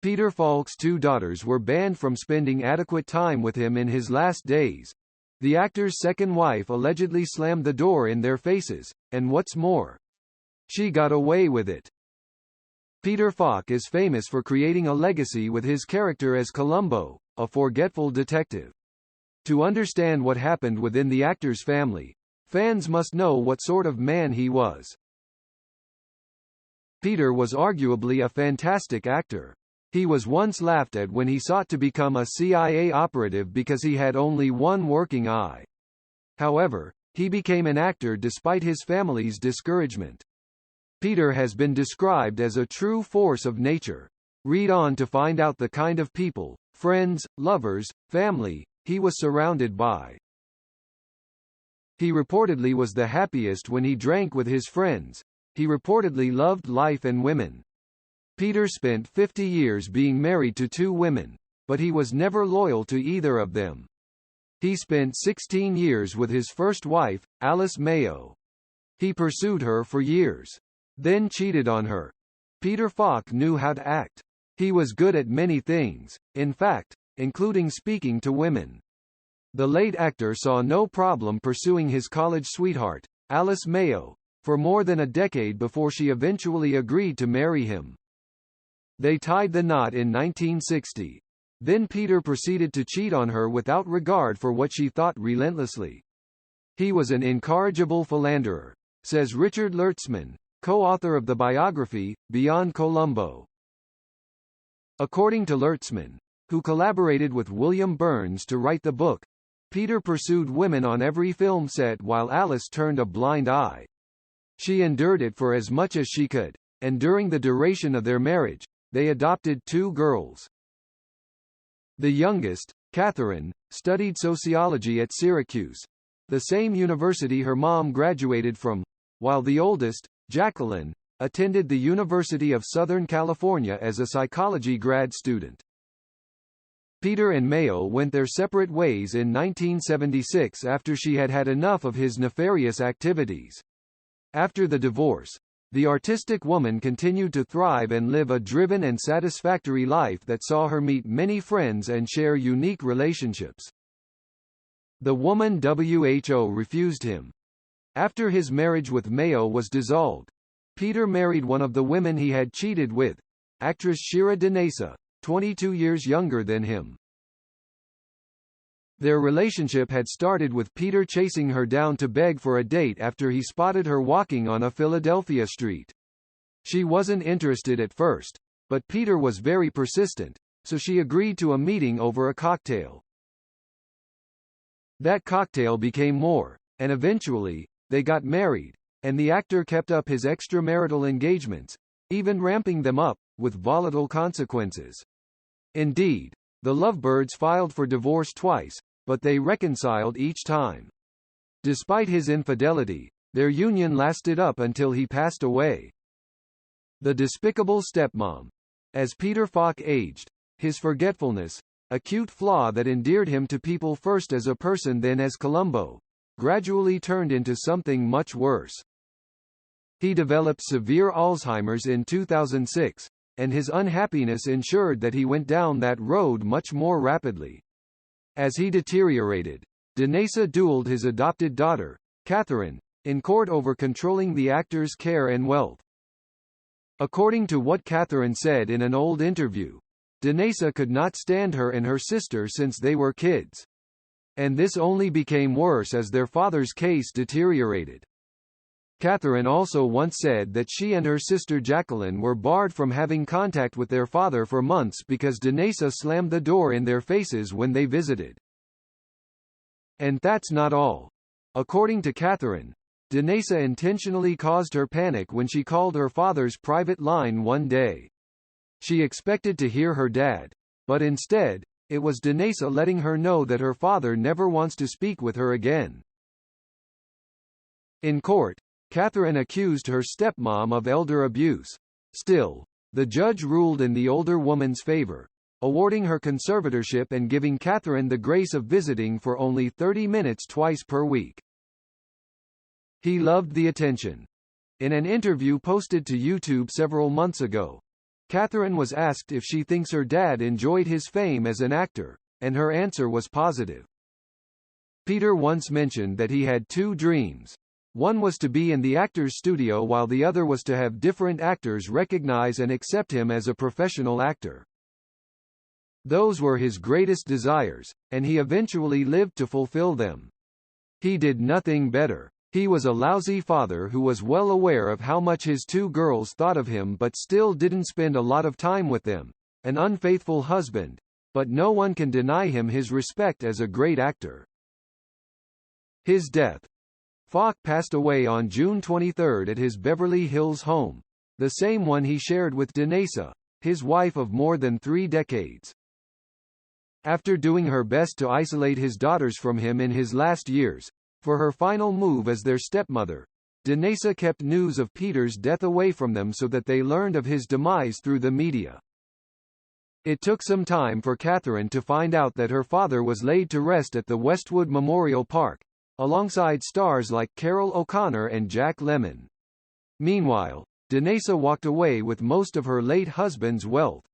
Peter Falk's two daughters were banned from spending adequate time with him in his last days. The actor's second wife allegedly slammed the door in their faces, and what's more, she got away with it. Peter Falk is famous for creating a legacy with his character as Colombo, a forgetful detective. To understand what happened within the actor's family, fans must know what sort of man he was. Peter was arguably a fantastic actor. He was once laughed at when he sought to become a CIA operative because he had only one working eye. However, he became an actor despite his family's discouragement. Peter has been described as a true force of nature. Read on to find out the kind of people, friends, lovers, family, he was surrounded by. He reportedly was the happiest when he drank with his friends. He reportedly loved life and women. Peter spent 50 years being married to 2 women, but he was never loyal to either of them. He spent 16 years with his first wife, Alice Mayo. He pursued her for years, then cheated on her. Peter Falk knew how to act. He was good at many things, in fact, including speaking to women. The late actor saw no problem pursuing his college sweetheart, Alice Mayo, for more than a decade before she eventually agreed to marry him. They tied the knot in 1960. Then Peter proceeded to cheat on her without regard for what she thought relentlessly. He was an incorrigible philanderer, says Richard Lertzman, co-author of the biography, Beyond Colombo. According to Lertzman, who collaborated with William Burns to write the book, Peter pursued women on every film set while Alice turned a blind eye. She endured it for as much as she could, and during the duration of their marriage, they adopted 2 girls. The youngest, Catherine, studied sociology at Syracuse, the same university her mom graduated from, while the oldest, Jacqueline, attended the University of Southern California as a psychology grad student. Peter and Mayo went their separate ways in 1976 after she had had enough of his nefarious activities. After the divorce, the artistic woman continued to thrive and live a driven and satisfactory life that saw her meet many friends and share unique relationships. The woman WHO refused him. After his marriage with Mayo was dissolved, Peter married one of the women he had cheated with, actress Shira Denesa, 22 years younger than him. Their relationship had started with Peter chasing her down to beg for a date after he spotted her walking on a Philadelphia street. She wasn't interested at first, but Peter was very persistent, so she agreed to a meeting over a cocktail. That cocktail became more, and eventually, they got married, and the actor kept up his extramarital engagements, even ramping them up, with volatile consequences. Indeed, the lovebirds filed for divorce twice, but they reconciled each time. Despite his infidelity, their union lasted up until he passed away. The despicable stepmom. As Peter Falk aged, his forgetfulness, a cute flaw that endeared him to people first as a person then as Colombo, gradually turned into something much worse. He developed severe Alzheimer's in 2006, and his unhappiness ensured that he went down that road much more rapidly. As he deteriorated, Denesa dueled his adopted daughter, Catherine, in court over controlling the actor's care and wealth. According to what Catherine said in an old interview, Denesa could not stand her and her sister since they were kids. And this only became worse as their father's case deteriorated. Catherine also once said that she and her sister Jacqueline were barred from having contact with their father for months because Denesa slammed the door in their faces when they visited. And that's not all. According to Catherine, Denesa intentionally caused her panic when she called her father's private line one day. She expected to hear her dad, but instead, it was Denesa letting her know that her father never wants to speak with her again. In court, Catherine accused her stepmom of elder abuse. Still, the judge ruled in the older woman's favor, awarding her conservatorship and giving Catherine the grace of visiting for only 30 minutes twice per week. He loved the attention. In an interview posted to YouTube several months ago, Catherine was asked if she thinks her dad enjoyed his fame as an actor, and her answer was positive. Peter once mentioned that he had two dreams. One was to be in the actor's studio while the other was to have different actors recognize and accept him as a professional actor. Those were his greatest desires, and he eventually lived to fulfill them. He did nothing better. He was a lousy father who was well aware of how much his two girls thought of him but still didn't spend a lot of time with them. An unfaithful husband. But no one can deny him his respect as a great actor. His death. Falk passed away on June 23 at his Beverly Hills home, the same one he shared with Denisa, his wife of more than 3 decades. After doing her best to isolate his daughters from him in his last years, for her final move as their stepmother, Denisa kept news of Peter's death away from them so that they learned of his demise through the media. It took some time for Catherine to find out that her father was laid to rest at the Westwood Memorial Park, alongside stars like Carol O'Connor and Jack Lemmon. Meanwhile, Denisa walked away with most of her late husband's wealth.